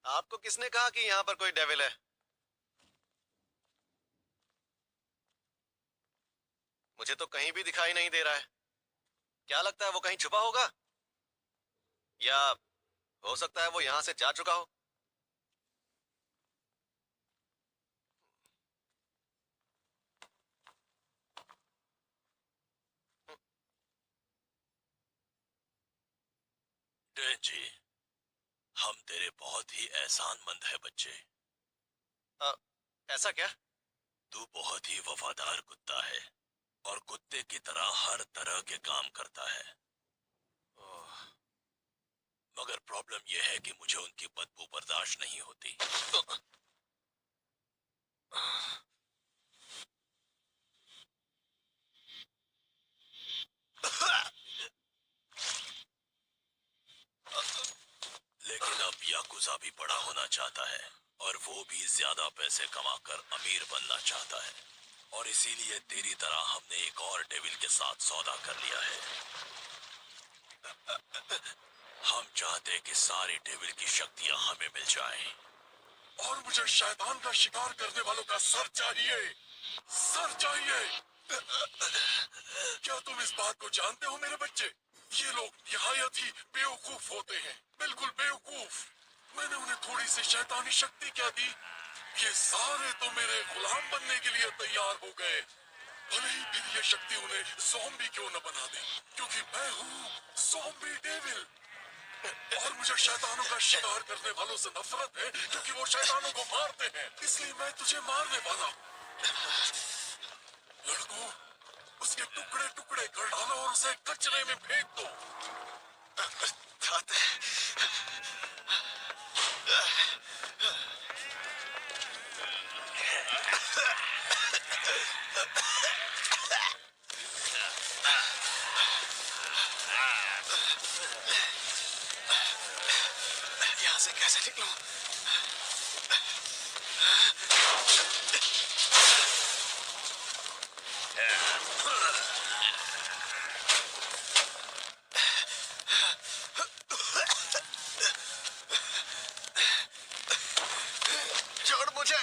आपको किसने कहा कि यहाँ पर कोई डेविल है? मुझे तो कहीं भी दिखाई नहीं दे रहा है। क्या लगता है वो कहीं छुपा होगा? या हो सकता है वो यहाँ से जा चुका हो। डेंजी, हम तेरे बहुत ही एहसानमंद है बच्चे। आ, ऐसा क्या? तू बहुत ही वफादार कुत्ता है और कुत्ते की तरह हर तरह के काम करता है। ओह, मगर प्रॉब्लम यह है कि मुझे उनकी बदबू बर्दाश्त नहीं होती। लेकिन अब याकुजा भी बड़ा होना चाहता है और वो भी ज्यादा पैसे कमाकर अमीर बनना चाहता है, और इसीलिए तेरी तरह हमने एक और डेविल के साथ सौदा कर लिया है। हम चाहते कि सारी डेविल की शक्तियां हमें मिल जाएं। और मुझे शैतान का शिकार करने वालों का सर चाहिए। सर चाहिए। क्या तुम इस बात को जानते हो मेरे बच्चे? ये लोग निहायत ही बेवकूफ होते हैं, बिल्कुल बेवकूफ। मैंने उन्हें थोड़ी सी शैतानी शक्ति क्या दी, ये सारे तो मेरे गुलाम बनने के लिए तैयार हो गए। भले ही फिर ये शक्ति उन्हें ज़ॉम्बी क्यों न बना दे, क्योंकि मैं हूँ ज़ॉम्बी डेविल। और मुझे शैतानों का शिकार करने वालों से नफरत है, क्योंकि वो शैतानों को मारते हैं। इसलिए मैं तुझे मारने वाला हूँ। लड़कों, उसके टुकड़े टुकड़े कर डालो और उसे कचरे में फेंक दो। यहाँ से कैसे निकलूं? छोड़ मुझे।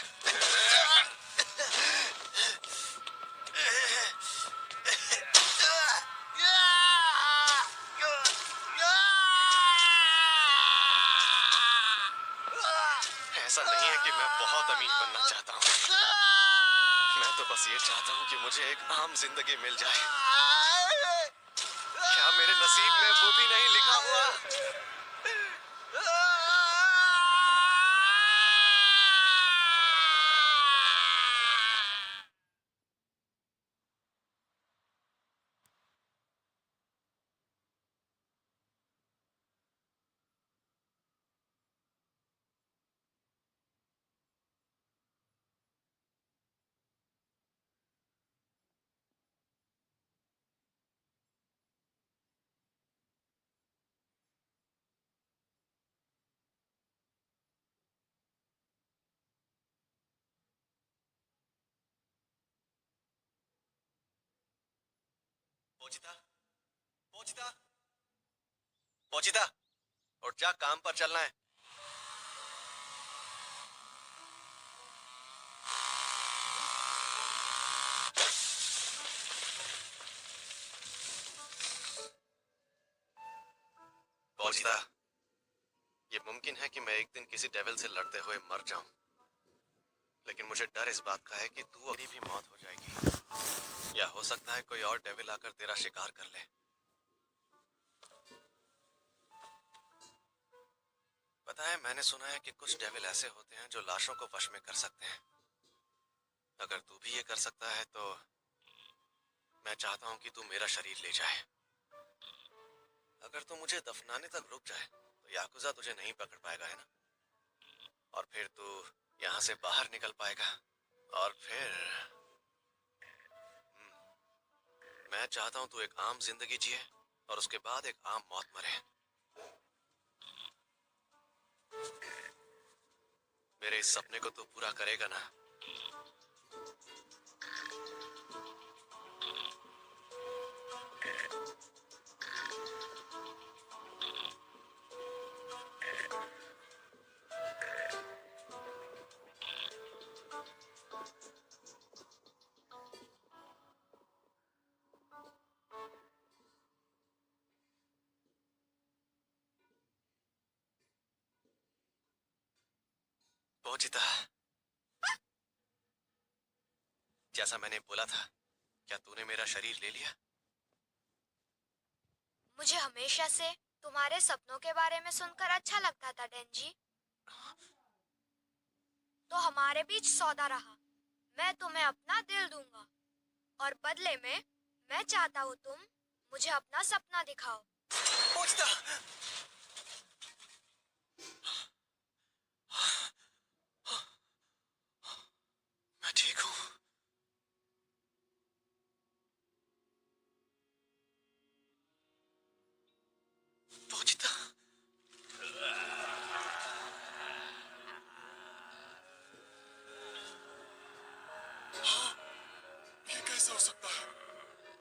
ऐसा नहीं है कि मैं बहुत अमीर बनना चाहता हूँ। मैं तो बस ये चाहता हूँ कि मुझे एक आम जिंदगी मिल जाए। क्या मेरे नसीब में वो भी नहीं लिखा हुआ? पोचिता, पोचिता, पोचिता, उठ जा, काम पर चलना है। पोचिता, ये मुमकिन है कि मैं एक दिन किसी डेविल से लड़ते हुए मर जाऊं, लेकिन मुझे डर इस बात का है कि तू अभी भी मौत हो जाएगी, या हो सकता है कोई और डेविल आकर तेरा शिकार कर ले। पता है, मैंने सुना है कि कुछ डेविल ऐसे होते हैं जो लाशों को वश में कर सकते हैं। अगर तू भी ये कर सकता है तो मैं चाहता हूं कि तू मेरा शरीर ले जाए। अगर तू मुझे दफनाने तक रुक जाए तो याकुजा तुझे नहीं पकड़ पाएगा, है ना? और फिर तू यहाँ से बाहर निकल पाएगा, और फिर मैं चाहता हूँ तू एक आम जिंदगी जिए और उसके बाद एक आम मौत मरे। मेरे इस सपने को तू पूरा करेगा ना? पोचिता, जैसा मैंने बोला था, क्या तूने मेरा शरीर ले लिया? मुझे हमेशा से तुम्हारे सपनों के बारे में सुनकर अच्छा लगता था डेंजी। तो हमारे बीच सौदा रहा। मैं तुम्हें अपना दिल दूंगा और बदले में मैं चाहता हूँ तुम मुझे अपना सपना दिखाओ। पोचिता! मैं ठीक हूँ। पोचिता! ये कैसे हो सकता है?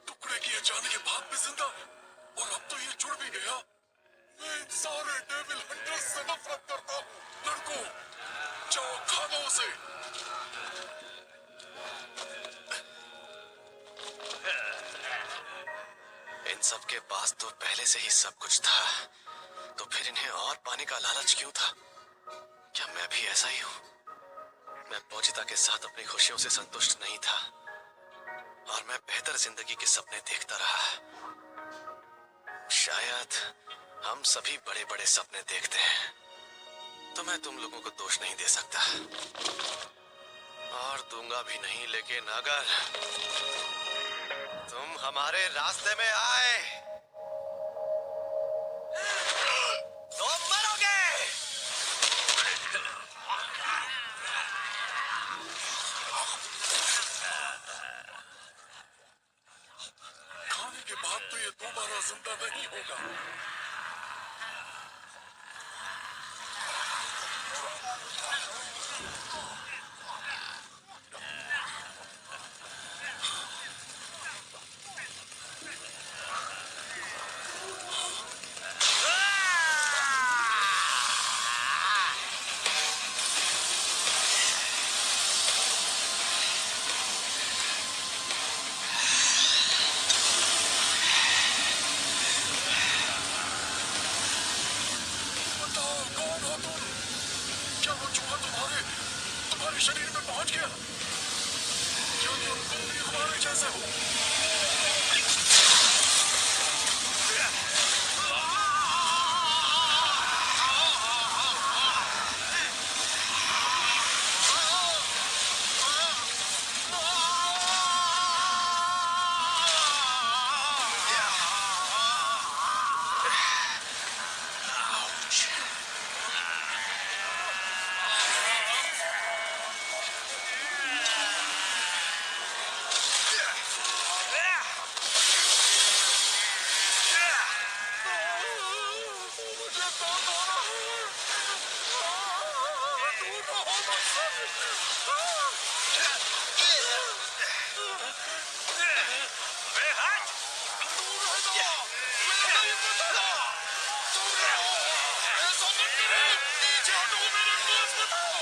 टुकड़े किए जाने के बाद भी जिंदा है और अब तो ये जुड़ भी गया। मैं इन सारे डेविल हंटर्स से नफरत करता हूँ। लड़कों, जाओ खा लो उसे। इन सब के पास तो पहले से ही सब कुछ था, तो फिर इन्हें और पाने का लालच क्यों था? क्या मैं भी ऐसा ही हूँ? मैं पोचिता के साथ अपनी खुशियों से संतुष्ट नहीं था और मैं बेहतर जिंदगी के सपने देखता रहा। शायद हम सभी बड़े बड़े सपने देखते हैं, तो मैं तुम लोगों को दोष नहीं दे सकता और दूंगा भी नहीं। लेकिन अगर तुम हमारे रास्ते में आए तो मरोगे। खाने के बाद तो ये दोबारा जिंदा नहीं होगा। बताओ कौन हो तुम? क्या वो चूहा तुम्हारे शरीर में पहुंच गया? क्या तुम भी हमारे जैसे हो? मुझे दर्द हो रहा है। दूर रहो मुझसे। दूर रहो। मैं नहीं बताता। दूर रहो। ऐसा मत करो। पीछे हटो, मेरे पास बताओ।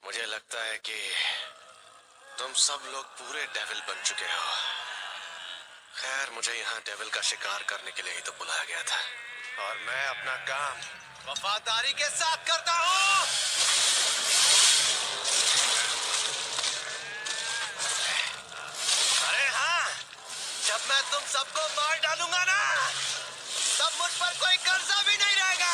मुझे लगता है कि तुम सब लोग पूरे डेविल बन चुके हो। खैर, मुझे यहाँ डेविल का शिकार करने के लिए ही तो बुलाया गया था और मैं अपना काम वफादारी के साथ करता हूँ। अरे हाँ, जब मैं तुम सबको मार डालूंगा ना, तब मुझ पर कोई कर्जा भी नहीं रहेगा।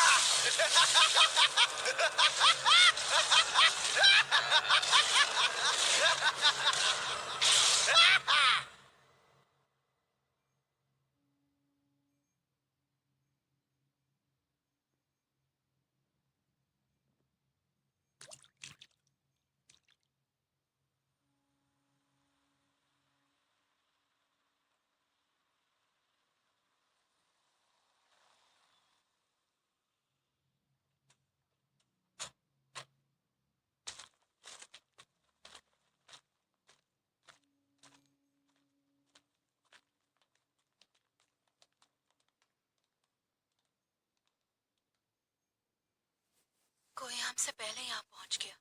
एग्जाम से पहले यहाँ पहुंच गया।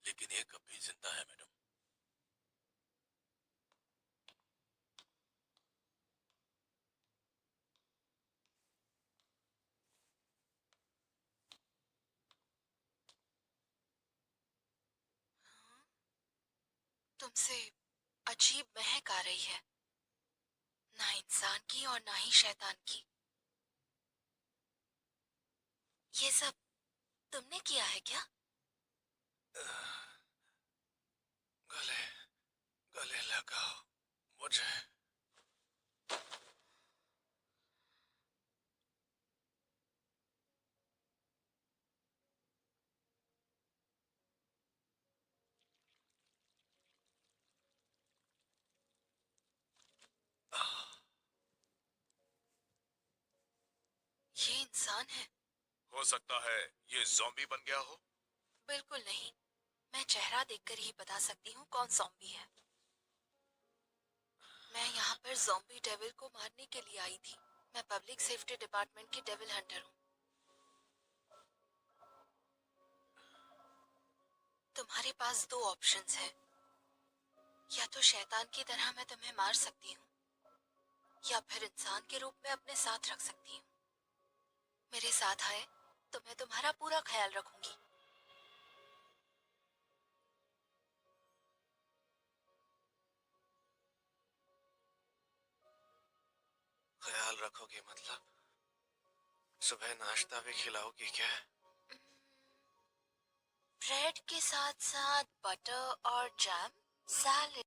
लेकिन ये कब भी जिंदा है मैडम। तुमसे अजीब महक आ रही है, ना इंसान की और ना ही शैतान की। ये सब तुमने किया है क्या? गले गले लगाओ मुझे। ये इंसान है? हो सकता है ये ज़ॉम्बी बन गया हो। बिल्कुल नहीं, मैं चेहरा देखकर ही बता सकती हूँ कौन ज़ॉम्बी है। मैं यहाँ पर ज़ॉम्बी डेविल को मारने के लिए आई थी। मैं पब्लिक सेफ्टी डिपार्टमेंट की डेविल हंटर हूँ। तुम्हारे पास दो ऑप्शंस हैं। या तो शैतान की तरह मैं तुम्हें मार सकती हूँ, या फिर इंसान के रूप में अपने साथ रख सकती हूँ। मेरे साथ आए तो मैं तुम्हारा पूरा ख्याल रखूंगी। ख्याल रखोगे मतलब सुबह नाश्ता भी खिलाओगी क्या? ब्रेड के साथ साथ बटर और जैम, सैलेड।